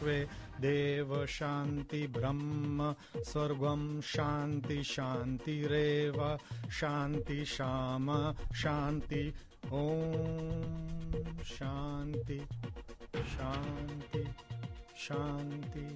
विश्वे देव शांति ब्रह्म स्वर्गम शांति शांतिरेव शांति शाम शांति ओम शांति शांति शांति।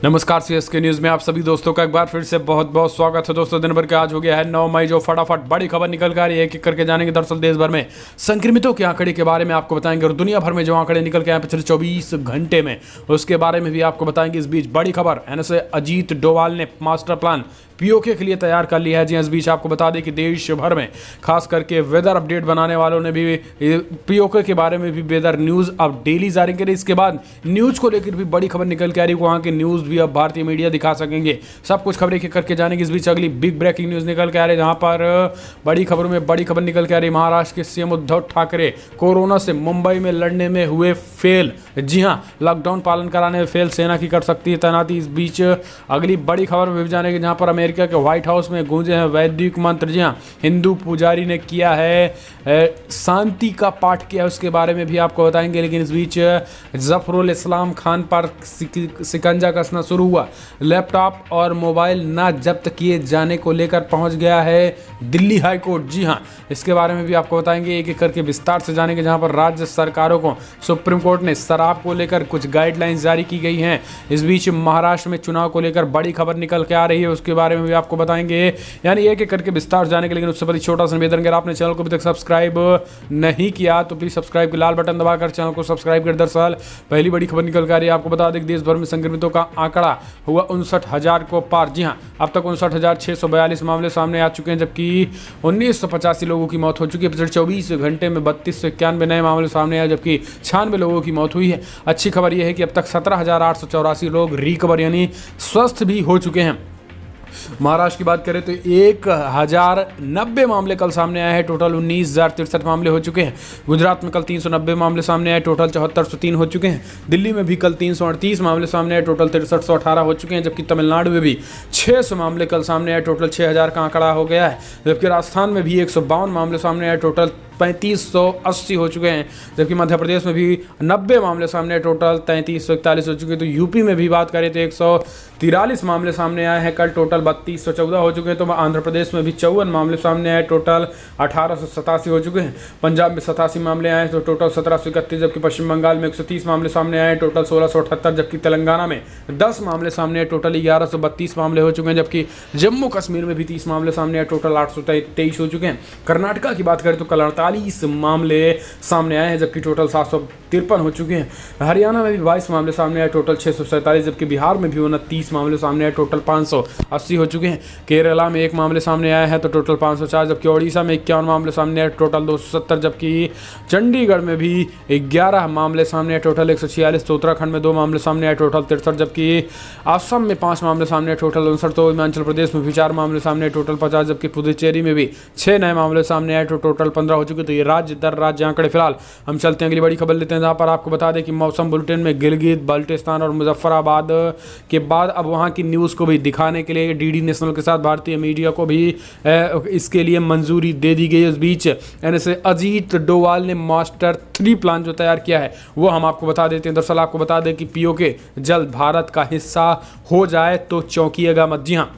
नमस्कार सीएसके न्यूज में आप सभी दोस्तों का एक बार फिर से बहुत बहुत स्वागत है। दोस्तों दिन भर के आज हो गया है 9 मई, जो फटाफट बड़ी खबर निकल कर एक एक करके जानेंगे। दरअसल देश भर में संक्रमितों के आंकड़े के बारे में आपको बताएंगे और दुनिया भर में जो आंकड़े निकल के आए पिछले 24 घंटे में उसके बारे में भी आपको बताएंगे। इस बीच बड़ी खबर एनएसए अजीत डोवाल ने मास्टर प्लान पीओके के लिए तैयार कर लिया है। जी इस बीच आपको बता दें कि देश भर में खास करके वेदर अपडेट बनाने वालों ने भी पीओके के बारे में भी वेदर न्यूज़ अब डेली जारी करी। इसके बाद न्यूज़ को लेकर भी बड़ी खबर निकल के आ रही है, वहाँ के न्यूज़ भी अब भारतीय मीडिया दिखा सकेंगे। सब कुछ खबरें करके जानेंगे। इस बीच अगली बिग ब्रेकिंग न्यूज़ निकल के आ रही है, जहाँ पर बड़ी खबरों में बड़ी खबर निकल के आ रही है। महाराष्ट्र के सीएम उद्धव ठाकरे कोरोना से मुंबई में लड़ने में हुए फेल। जी हाँ, लॉकडाउन पालन कराने में फेल, सेना की कर सकती है तैनाती। इस बीच अगली बड़ी खबर में भी जानेंगे, जहाँ पर अमेरिका के व्हाइट हाउस में गूंजे हैं वैदिक मंत्र। जी हाँ, हिंदू पुजारी ने किया है शांति का पाठ किया है, उसके बारे में भी आपको बताएंगे। लेकिन इस बीच जफरुल इस्लाम खान पर शिकंजा कसना शुरू हुआ। लैपटॉप और मोबाइल ना जब्त किए जाने को लेकर पहुंच गया है दिल्ली हाई कोर्ट। जी हाँ, इसके बारे में भी आपको बताएंगे, एक एक करके विस्तार से जानेंगे। जहां पर राज्य सरकारों को सुप्रीम कोर्ट ने शराब को लेकर कुछ गाइडलाइंस जारी की गई हैं। इस बीच महाराष्ट्र में चुनाव को लेकर बड़ी खबर निकल के आ रही है, उसके बारे में भी आपको बताएंगे। यानी एक एक करके विस्तार जाने के। लेकिन उससे पहले छोटा सा निवेदन, अगर आपने चैनल को अभी तक सब्सक्राइब नहीं किया तो प्लीज सब्सक्राइब के लाल बटन दबाकर चैनल को सब्सक्राइब कर। दरअसल पहली बड़ी खबर निकल के आ रही है, आपको बता दें कि देश भर में संक्रमितों का आंकड़ा हुआ 59,000 को पार। जी हाँ, अब तक 59,642 मामले सामने आ चुके हैं, जबकि 1985 लोगों की मौत हो चुकी है। पिछले 24 घंटे में 3291 नए मामले सामने आए, जबकि 96 लोगों की मौत हुई है। अच्छी खबर यह है कि अब तक 17,884 लोग रिकवर यानी स्वस्थ भी हो चुके हैं। महाराष्ट्र की बात करें तो 1090 मामले कल सामने आए हैं, टोटल 19,063 मामले हो चुके हैं। गुजरात में कल 390 मामले सामने आए, टोटल 7403 हो चुके हैं। दिल्ली में भी कल 338 मामले सामने आए, टोटल 6318 हो चुके हैं। जबकि तमिलनाडु में भी 600 मामले कल सामने आए, टोटल 6000 का आंकड़ा हो गया है। जबकि राजस्थान में भी 152 मामले सामने आए, टोटल 3580 हो चुके हैं। जबकि मध्य प्रदेश में भी 90 मामले सामने आए, टोटल 3341 हो चुके हैं। तो यूपी में भी बात करें तो 143 मामले सामने आए हैं, कल टोटल 3214 हो चुके हैं। तो आंध्र प्रदेश में भी 54 मामले सामने आए, टोटल 1887 हो चुके हैं। पंजाब में 87 मामले आए तो टोटल 1731। जबकि पश्चिम बंगाल में 130 मामले सामने आए, टोटल 1678। जबकि तेलंगाना में 10 मामले सामने आए, टोटल 1132 मामले हो चुके हैं। जबकि जम्मू कश्मीर में भी 30 मामले सामने आए, टोटल 823 हो चुके हैं। कर्नाटका की बात करें तो कल 48 मामले सामने आए हैं, जबकि टोटल 753 हो चुके हैं। हरियाणा में भी 22 मामले सामने आए, टोटल 647। जबकि बिहार में भी 29 मामले सामने आए, टोटल 580 हो चुके हैं। केरला में 1 मामले सामने आया है तो टोटल 504। जबकि ओडिशा में 51 मामले सामने आए, टोटल 270। जबकि चंडीगढ़ में भी 11 मामले सामने आए, टोटल 146। तो उत्तराखंड में 2 मामले सामने आए, टोटल 63। जबकि असम में 5 मामले सामने आए, टोटल 59। तो हिमाचल प्रदेश में भी 4 मामले सामने आए, टोटल 50। जबकि पुदुचेरी में भी 6 नए मामले सामने आए तो टोटल 15 हो चुके। तो ये राज्य दर राज्य आंकड़े। फिलहाल हम चलते हैं अगली बड़ी खबर लेते हैं, जहां पर आपको बता दें कि मौसम बुलेटिन में गिलगित बाल्टिस्तान और मुजफ्फराबाद के बाद अब वहां की न्यूज़ को भी दिखाने के लिए डीडी नेशनल के साथ भारतीय मीडिया को भी इसके लिए मंजूरी दे दी गई। इस बीच एनएसए अजीत डोवाल ने मास्टर 3 प्लान जो तैयार किया है वो हम आपको बता देते हैं। दरअसल आपको बता दें कि पीओके जल्द भारत का हिस्सा हो जाए तो चौंकिएगा मत। जी हाँ,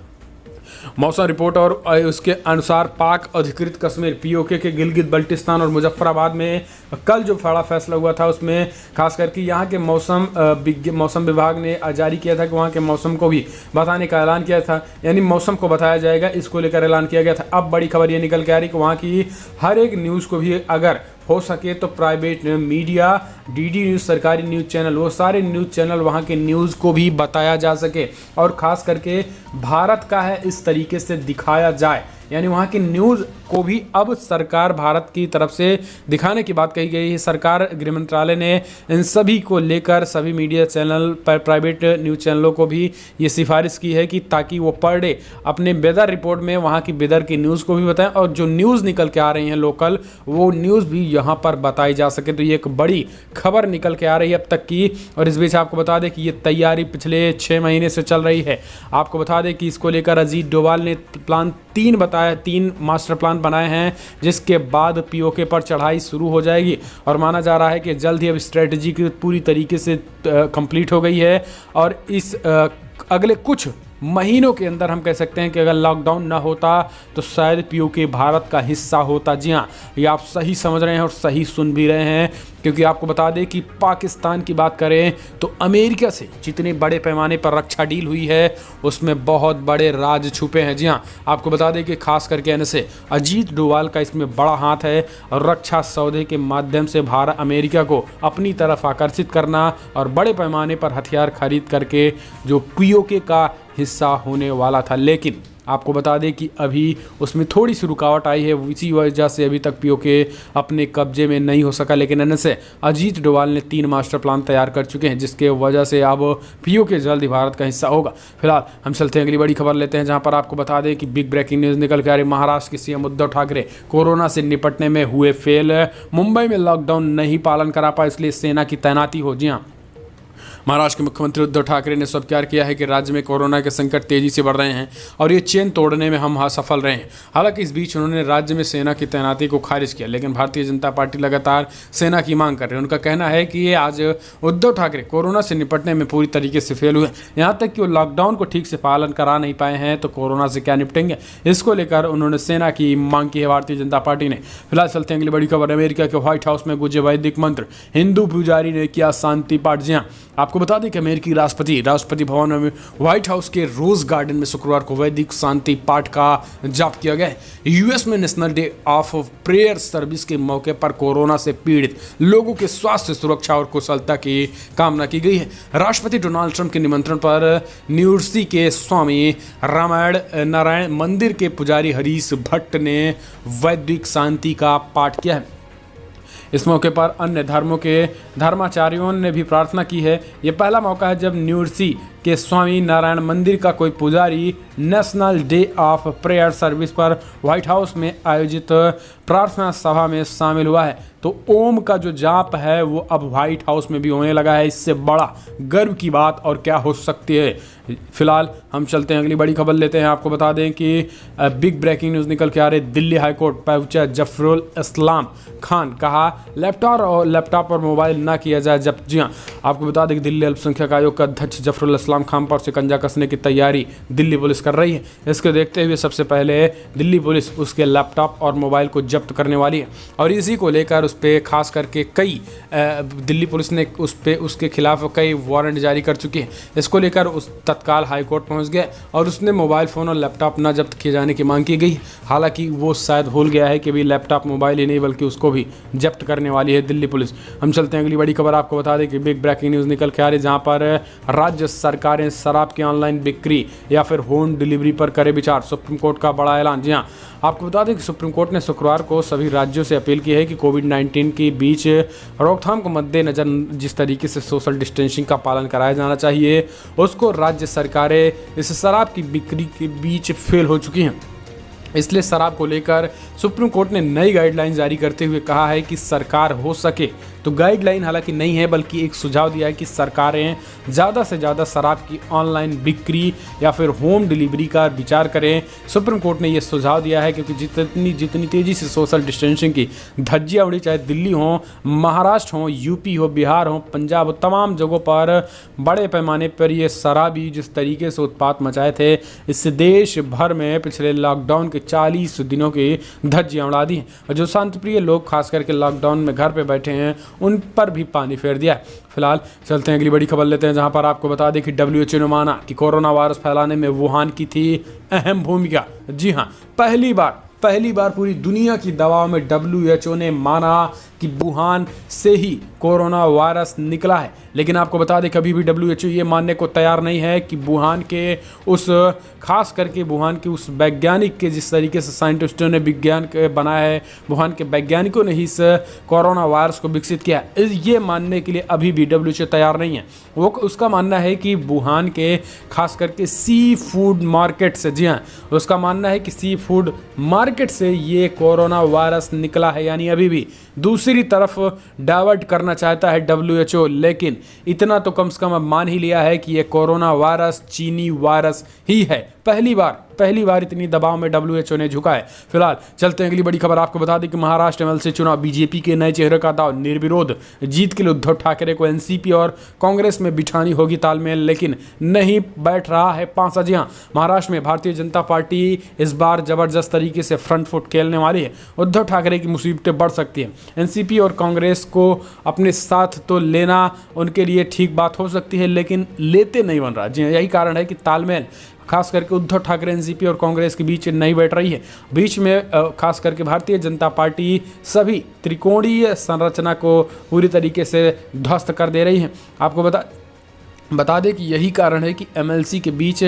मौसम रिपोर्ट और उसके अनुसार पाक अधिकृत कश्मीर पीओके के गिलगित बल्टिस्तान और मुजफ्फराबाद में कल जो बड़ा फैसला हुआ था उसमें खास करके यहाँ के मौसम विभाग ने जारी किया था कि वहाँ के मौसम को भी बताने का ऐलान किया था, यानी मौसम को बताया जाएगा, इसको लेकर ऐलान किया गया था। अब बड़ी खबर ये निकल के आ रही कि वहाँ की हर एक न्यूज़ को भी अगर हो सके तो प्राइवेट मीडिया, डीडी न्यूज़, सरकारी न्यूज़ चैनल, वो सारे न्यूज़ चैनल वहाँ के न्यूज़ को भी बताया जा सके और ख़ास करके भारत का है इस तरीके से दिखाया जाए। यानी वहाँ की न्यूज़ को भी अब सरकार भारत की तरफ से दिखाने की बात कही गई है। सरकार गृह मंत्रालय ने इन सभी को लेकर सभी मीडिया चैनल पर प्राइवेट न्यूज़ चैनलों को भी ये सिफारिश की है कि ताकि वो पर डे अपने वेदर रिपोर्ट में वहाँ की वेदर की न्यूज़ को भी बताएं और जो न्यूज़ निकल के आ रही हैं लोकल, वो न्यूज़ भी यहाँ पर बताई जा सके। तो ये एक बड़ी खबर निकल के आ रही है अब तक की। और इस बीच आपको बता दें कि ये तैयारी पिछले 6 महीने से चल रही है। आपको बता दें कि इसको लेकर अजीत डोवाल ने प्लान तीन मास्टर प्लान बनाए हैं, जिसके बाद पीओके पर चढ़ाई शुरू हो जाएगी। और माना जा रहा है कि जल्द ही अब स्ट्रेटजी की पूरी तरीके से कंप्लीट हो गई है और इस अगले कुछ महीनों के अंदर हम कह सकते हैं कि अगर लॉकडाउन ना होता तो शायद पीओके भारत का हिस्सा होता। जी हाँ, ये आप सही समझ रहे हैं और सही सुन भी रहे हैं, क्योंकि आपको बता दें कि पाकिस्तान की बात करें तो अमेरिका से जितने बड़े पैमाने पर रक्षा डील हुई है उसमें बहुत बड़े राज छुपे हैं। जी हाँ, आपको बता दें कि खास करके ऐसे अजीत डोभाल का इसमें बड़ा हाथ है और रक्षा सौदे के माध्यम से भारत अमेरिका को अपनी तरफ आकर्षित करना और बड़े पैमाने पर हथियार खरीद करके जो पीओके का हिस्सा होने वाला था। लेकिन आपको बता दें कि अभी उसमें थोड़ी सी रुकावट आई है, इसी वजह से अभी तक पीओके अपने कब्जे में नहीं हो सका। लेकिन इनसे अजीत डोभाल ने 3 मास्टर प्लान तैयार कर चुके हैं, जिसके वजह से अब पीओके जल्द ही भारत का हिस्सा होगा। फिलहाल हम चलते हैं अगली बड़ी खबर लेते हैं, जहां पर आपको बता दें कि बिग ब्रेकिंग न्यूज़ निकल के आ रही। महाराष्ट्र के सीएम उद्धव ठाकरे कोरोना से निपटने में हुए फेल। मुंबई में लॉकडाउन नहीं पालन करा पाए, इसलिए सेना की तैनाती हो। जी हाँ, महाराष्ट्र के मुख्यमंत्री उद्धव ठाकरे ने स्वीकार किया है कि राज्य में कोरोना के संकट तेजी से बढ़ रहे हैं और ये चेन तोड़ने में हम सफल रहे हैं। हालांकि इस बीच उन्होंने राज्य में सेना की तैनाती को खारिज किया, लेकिन भारतीय जनता पार्टी लगातार सेना की मांग कर रही है। उनका कहना है कि ये आज उद्धव ठाकरे कोरोना से निपटने में पूरी तरीके से फेल हुए, यहाँ तक कि वो लॉकडाउन को ठीक से पालन करा नहीं पाए हैं, तो कोरोना से क्या निपटेंगे, इसको लेकर उन्होंने सेना की मांग की है भारतीय जनता पार्टी ने। फिलहाल चलते हैं अगली बड़ी खबर। अमेरिका के व्हाइट हाउस में गुजे वैदिक मंत्र, हिंदू पुजारी ने किया शांति पाठ। जी हाँ, आपको बता दें कि अमेरिकी राष्ट्रपति भवन में व्हाइट हाउस के रोज गार्डन में शुक्रवार को वैदिक शांति पाठ का जाप किया गया। यूएस में national day of prayer service के मौके पर कोरोना से पीड़ित लोगों के स्वास्थ्य, सुरक्षा और कुशलता की कामना की गई है। राष्ट्रपति डोनाल्ड ट्रंप के निमंत्रण पर न्यूयॉर्क के स्वामी रामायण नारायण मंदिर के पुजारी हरीश भट्ट ने वैदिक शांति का पाठ किया है। इस मौके पर अन्य धर्मों के धर्माचार्यों ने भी प्रार्थना की है। यह पहला मौका है जब न्यूयॉर्क के स्वामी नारायण मंदिर का कोई पुजारी national day of prayer service पर व्हाइट हाउस में आयोजित प्रार्थना सभा में शामिल हुआ है। तो ओम का जो जाप है वो अब व्हाइट हाउस में भी होने लगा है। इससे बड़ा गर्व की बात और क्या हो सकती है। फिलहाल हम चलते हैं अगली बड़ी खबर लेते हैं। आपको बता दें कि बिग ब्रेकिंग न्यूज़ निकल के आ रही। दिल्ली हाईकोर्ट पहुंचा जफरुल इस्लाम खान, कहा लैपटॉप और मोबाइल ना किया जाए जब्त। जी हाँ, आपको बता दें कि दिल्ली अल्पसंख्यक आयोग का अध्यक्ष जफरुल इस्लाम खान पर शिकंजा कसने की तैयारी दिल्ली पुलिस कर रही है। इसको देखते हुए सबसे पहले दिल्ली पुलिस उसके लैपटॉप और मोबाइल को जब्त करने वाली है और इसी को लेकर उस पर खास करके कई दिल्ली पुलिस ने उसके खिलाफ कई वारंट जारी कर चुकी है। इसको लेकर उस तत्काल हाईकोर्ट पहुंच गया और उसने मोबाइल फ़ोन और लैपटॉप न जब्त किए जाने की मांग की गई। हालांकि वो शायद भूल गया है कि भी लैपटॉप मोबाइल ही नहीं बल्कि उसको भी जब्त करने वाली है दिल्ली पुलिस। हम चलते हैं अगली बड़ी खबर। आपको बता दें कि बिग ब्रेकिंग न्यूज़ निकल के आ रही, जहाँ पर राज्य सरकारें शराब की ऑनलाइन बिक्री या फिर होम डिलीवरी पर करे विचार। सुप्रीम कोर्ट का बड़ा ऐलान। जी हाँ, आपको बता दें कि सुप्रीम कोर्ट ने शुक्रवार को सभी राज्यों से अपील की है कि कोविड-19 के बीच रोकथाम को मद्देनजर जिस तरीके से सोशल डिस्टेंसिंग का पालन कराया जाना चाहिए उसको राज्य सरकारें इस शराब की बिक्री के बीच फेल हो चुकी हैं। इसलिए शराब को लेकर सुप्रीम कोर्ट ने नई गाइडलाइन जारी करते हुए कहा है कि सरकार हो सके तो गाइडलाइन हालांकि नहीं है बल्कि एक सुझाव दिया है कि सरकारें ज़्यादा से ज़्यादा शराब की ऑनलाइन बिक्री या फिर होम डिलीवरी का विचार करें। सुप्रीम कोर्ट ने यह सुझाव दिया है क्योंकि जितनी तेज़ी से सोशल डिस्टेंसिंग की धज्जियाँ उड़ी, चाहे दिल्ली हो, महाराष्ट्र हो, यूपी हो, बिहार हो, पंजाब हो, तमाम जगहों पर बड़े पैमाने पर ये शराबी जिस तरीके से उत्पात मचाए थे, इससे देश भर में पिछले लॉकडाउन के 40 दिनों की धज्जियाँ उड़ा दी हैं। और जो शांतिप्रिय लोग खास करके लॉकडाउन में घर पे बैठे हैं उन पर भी पानी फेर दिया है। फिलहाल चलते हैं अगली बड़ी खबर लेते हैं, जहां पर आपको बता दें कि WHO ने माना कि कोरोना वायरस फैलाने में वुहान की थी अहम भूमिका। जी हां, पहली बार पूरी दुनिया की दवाओं में WHO ने माना कि वुहान से ही कोरोना वायरस निकला है। लेकिन आपको बता दें कभी भी WHO ये मानने को तैयार नहीं है कि वुहान के खास करके वुहान के उस वैज्ञानिक के जिस तरीके से साइंटिस्टों ने विज्ञान के बनाया है, वुहान के वैज्ञानिकों ने ही इस कोरोना वायरस को विकसित किया है, ये मानने के लिए अभी भी WHO तैयार नहीं है। वो उसका मानना है कि वुहान के खास करके सी फूड मार्केट से, जी हाँ, उसका मानना है कि सी फूड मार्केट से ये कोरोना वायरस निकला है। यानी अभी भी दूसरी तरफ डाइवर्ट करना चाहता है WHO, लेकिन इतना तो कम से कम अब मान ही लिया है कि ये कोरोना वायरस चीनी वायरस ही है। पहली बार पहली बार इतनी दबाव में WHO ने झुका है। फिलहाल चलते हैं अगली बड़ी खबर। आपको बता दें कि महाराष्ट्र एमएलसी चुनाव, बीजेपी के नए चेहरे का दाव, निर्विरोध जीत के लिए उद्धव ठाकरे को एनसीपी और कांग्रेस में बिठानी होगी तालमेल, लेकिन नहीं बैठ रहा है पांसा। जी हां, महाराष्ट्र में भारतीय जनता पार्टी इस बार जबरदस्त तरीके से फ्रंट फुट खेलने वाली है। उद्धव ठाकरे की मुसीबतें बढ़ सकती हैं। एनसीपी और कांग्रेस को अपने साथ तो लेना उनके लिए ठीक बात हो सकती है, लेकिन लेते नहीं बन रहा। जी हां, यही कारण है कि तालमेल खास करके उद्धव ठाकरे, एनसीपी और कांग्रेस के बीच नहीं बैठ रही है। बीच में खास करके भारतीय जनता पार्टी सभी त्रिकोणीय संरचना को पूरी तरीके से ध्वस्त कर दे रही है। आपको बता दें कि यही कारण है कि एमएलसी के बीच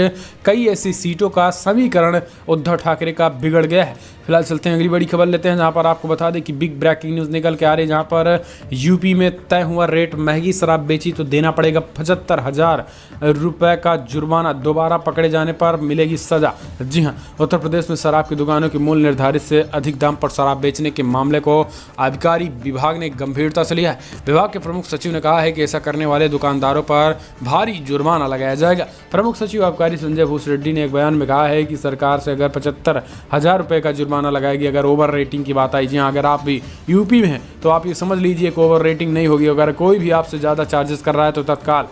कई ऐसी सीटों का समीकरण उद्धव ठाकरे का बिगड़ गया है। फिलहाल चलते हैं अगली बड़ी खबर लेते हैं, जहां पर आपको बता दें कि बिग ब्रेकिंग न्यूज़ निकल के आ रही है, जहां पर यूपी में तय हुआ रेट, महंगी शराब बेची तो देना पड़ेगा 75,000 रुपये का जुर्माना, दोबारा पकड़े जाने पर मिलेगी सजा। जी हां, उत्तर प्रदेश में शराब की दुकानों के मूल्य निर्धारित से अधिक दाम पर शराब बेचने के मामले को आबकारी विभाग ने गंभीरता से लिया है। विभाग के प्रमुख सचिव ने कहा है कि ऐसा करने वाले दुकानदारों पर भारी जुर्माना लगाया जाएगा। प्रमुख सचिव आबकारी संजय भूसरेड्डी ने एक बयान में कहा है कि सरकार से अगर 75,000 रुपये का जुर्माना लगाएगी अगर ओवर रेटिंग की बात आई। जी हाँ, अगर आप भी यूपी में हैं तो आप ये समझ लीजिए कि ओवर रेटिंग नहीं होगी। अगर कोई भी आपसे ज़्यादा चार्जेस कर रहा है तो तत्काल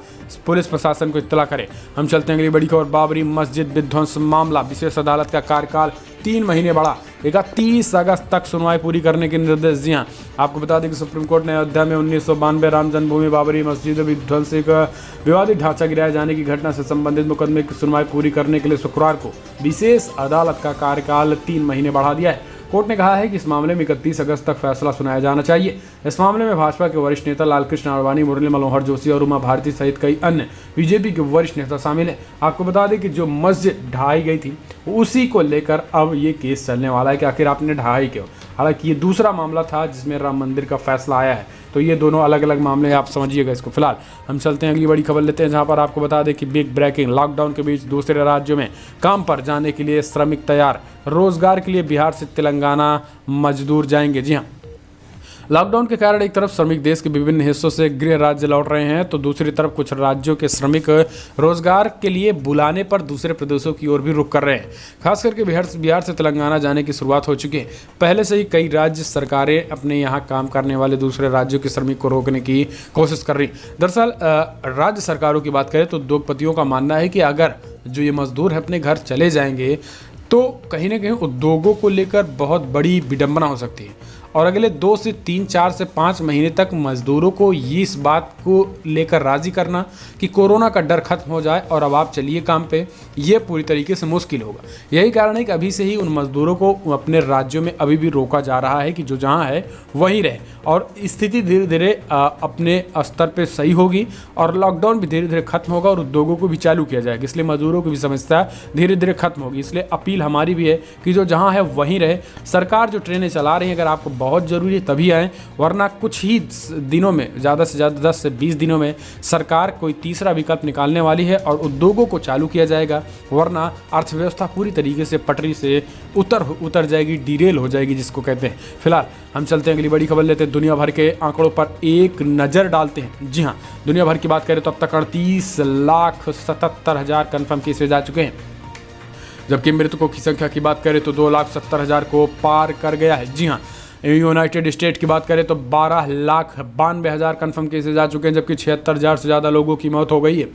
पुलिस प्रशासन को इत्तला करे। हम चलते हैं अगली बड़ी खबर। बाबरी मस्जिद विध्वंस मामला, विशेष अदालत का कार्यकाल 3 महीने बढ़ा, 31 अगस्त तक सुनवाई पूरी करने के निर्देश। जी हाँ, आपको बता दें कि सुप्रीम कोर्ट ने अयोध्या में 1992 राम जन्मभूमि बाबरी मस्जिद विध्वंस का विवादित ढांचा गिराए जाने की घटना से संबंधित मुकदमे की सुनवाई पूरी करने के लिए शुक्रवार को विशेष अदालत का कार्यकाल 3 महीने बढ़ा दिया है। कोर्ट ने कहा है कि इस मामले में 31 अगस्त तक फैसला सुनाया जाना चाहिए। इस मामले में भाजपा के वरिष्ठ नेता लालकृष्ण आडवाणी, मुरली मनोहर जोशी और उमा भारती सहित कई अन्य बीजेपी के वरिष्ठ नेता शामिल हैं। आपको बता दें कि जो मस्जिद ढहाई गई थी उसी को लेकर अब ये केस चलने वाला है कि आखिर आपने ढहाई क्यों। हालांकि ये दूसरा मामला था जिसमें राम मंदिर का फैसला आया है, तो ये दोनों अलग अलग मामले हैं, आप समझिएगा इसको। फिलहाल हम चलते हैं अगली बड़ी खबर लेते हैं, जहां पर आपको बता दें कि बिग ब्रेकिंग, लॉकडाउन के बीच दूसरे राज्यों में काम पर जाने के लिए श्रमिक तैयार, रोजगार के लिए बिहार से तेलंगाना मजदूर जाएंगे। जी हाँ, लॉकडाउन के कारण एक तरफ श्रमिक देश के विभिन्न हिस्सों से गृह राज्य लौट रहे हैं, तो दूसरी तरफ कुछ राज्यों के श्रमिक रोजगार के लिए बुलाने पर दूसरे प्रदेशों की ओर भी रुख कर रहे हैं। खास करके बिहार से तेलंगाना जाने की शुरुआत हो चुकी है। पहले से ही कई राज्य सरकारें अपने यहाँ काम करने वाले दूसरे राज्यों के श्रमिक को रोकने की कोशिश कर रही। दरअसल राज्य सरकारों की बात करें तो उद्योगपतियों का मानना है कि अगर जो ये मजदूर है अपने घर चले जाएंगे तो कहीं ना कहीं उद्योगों को लेकर बहुत बड़ी विडंबना हो सकती है, और अगले 2 से 3, 4 से 5 महीने तक मजदूरों को ये इस बात को लेकर राजी करना कि कोरोना का डर खत्म हो जाए और अब आप चलिए काम पे, ये पूरी तरीके से मुश्किल होगा। यही कारण है कि अभी से ही उन मजदूरों को अपने राज्यों में अभी भी रोका जा रहा है कि जो जहाँ है वहीं रहे, और स्थिति धीरे धीरे अपने स्तर पर सही होगी और लॉकडाउन भी धीरे धीरे खत्म होगा और उद्योगों को भी चालू किया जाएगा। इसलिए मजदूरों की भी समस्या धीरे धीरे खत्म होगी। इसलिए अपील हमारी भी है कि जो जहाँ है वहीं रहे। सरकार जो ट्रेनें चला रही है, अगर आपको बहुत ज़रूरी है तभी आएँ, वरना कुछ ही दिनों में, ज़्यादा से ज़्यादा 10 से 20 दिनों में सरकार कोई तीसरा विकल्प निकालने वाली है और उद्योगों को चालू किया जाएगा, वरना अर्थव्यवस्था पूरी तरीके से पटरी से उतर जाएगी, डिरेल हो जाएगी जिसको कहते हैं। फिलहाल हम चलते हैं अगली बड़ी खबर लेते हैं, दुनिया भर के आंकड़ों पर एक नज़र डालते हैं। जी हाँ, दुनिया भर की बात करें तो अब तक 38,77,000 कन्फर्म केसेज आ चुके हैं, जबकि मृतकों की संख्या की बात करें तो 2,70,000 को पार कर गया है। जी हाँ, यूनाइटेड स्टेट की बात करें तो 12,92,000 कन्फर्म केसेज आ चुके हैं, जबकि 76,000 से ज़्यादा लोगों की मौत हो गई है।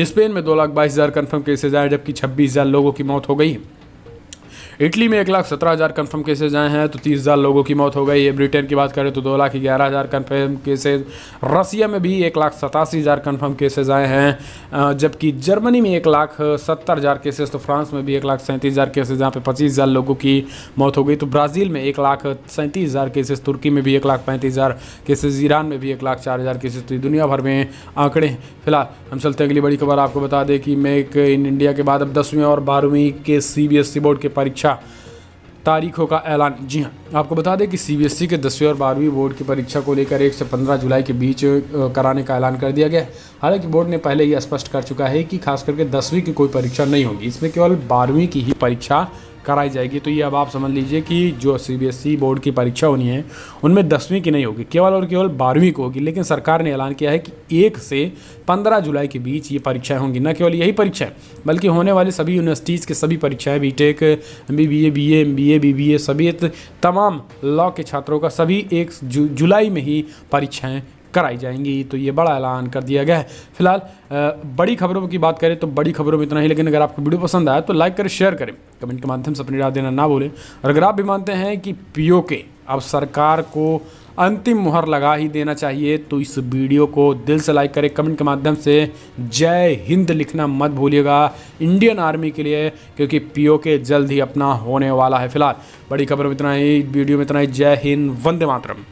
स्पेन में 2,22,000 कन्फर्म केसेज आए, जबकि 26,000 लोगों की मौत हो गई है। इटली में 1,17,000 कन्फर्म केसेज आए हैं तो 30,000 लोगों की मौत हो गई है। ब्रिटेन की बात करें तो 2,11,000 कन्फर्म केसेज, रसिया में भी 1,87,000 कन्फर्म केसेज आए हैं, जबकि जर्मनी में 1,70,000 केसेज, तो फ्रांस में भी 1,37,000 केसेज, जहाँ पे 25,000 लोगों की मौत हो गई। तो ब्राज़ील में 1,37,000 केसेज, तुर्की में भी 1,35,000 केसेज, ईरान में भी 1,04,000 केसेज। तो दुनिया भर में आंकड़े हैं। फिलहाल हम चलते हैं अगली बड़ी खबर। आपको बता दें कि मेक इन इंडिया के बाद अब 10वीं और 12वीं के CBSE बोर्ड की परीक्षा तारीखों का ऐलान। जी हाँ, आपको बता दें कि CBSE के 10वीं और 12वीं बोर्ड की परीक्षा को लेकर 1 से 15 जुलाई के बीच कराने का ऐलान कर दिया गया है। हालांकि बोर्ड ने पहले ही स्पष्ट कर चुका है कि खास करके 10वीं की कोई परीक्षा नहीं होगी, इसमें केवल 12वीं की ही परीक्षा कराई जाएगी। तो ये अब आप समझ लीजिए कि जो CBSE बोर्ड की परीक्षा होनी है उनमें 10वीं की नहीं होगी, केवल और केवल 12वीं को होगी। लेकिन सरकार ने ऐलान किया है कि 1 से 15 जुलाई के बीच ये परीक्षाएं होंगी। न केवल यही परीक्षाएं बल्कि होने वाले सभी यूनिवर्सिटीज़ के सभी परीक्षाएं, BTech, MBBA, BA, MBA, BBA सभी तमाम लॉ के छात्रों का सभी 1 जुलाई में ही परीक्षाएँ कराई जाएंगी। तो ये बड़ा ऐलान कर दिया गया है। फिलहाल बड़ी खबरों की बात करें तो बड़ी खबरों में इतना ही। लेकिन अगर आपको वीडियो पसंद आया तो लाइक करें, शेयर करें, कमेंट के माध्यम से अपनी राय देना ना भूलें। और अगर आप भी मानते हैं कि POK अब सरकार को अंतिम मुहर लगा ही देना चाहिए तो इस वीडियो को दिल से लाइक करें, कमेंट के माध्यम से जय हिंद लिखना मत भूलिएगा इंडियन आर्मी के लिए, क्योंकि POK जल्द ही अपना होने वाला है। फिलहाल बड़ी खबर में इतना ही, वीडियो में इतना ही। जय हिंद, वंदे मातरम।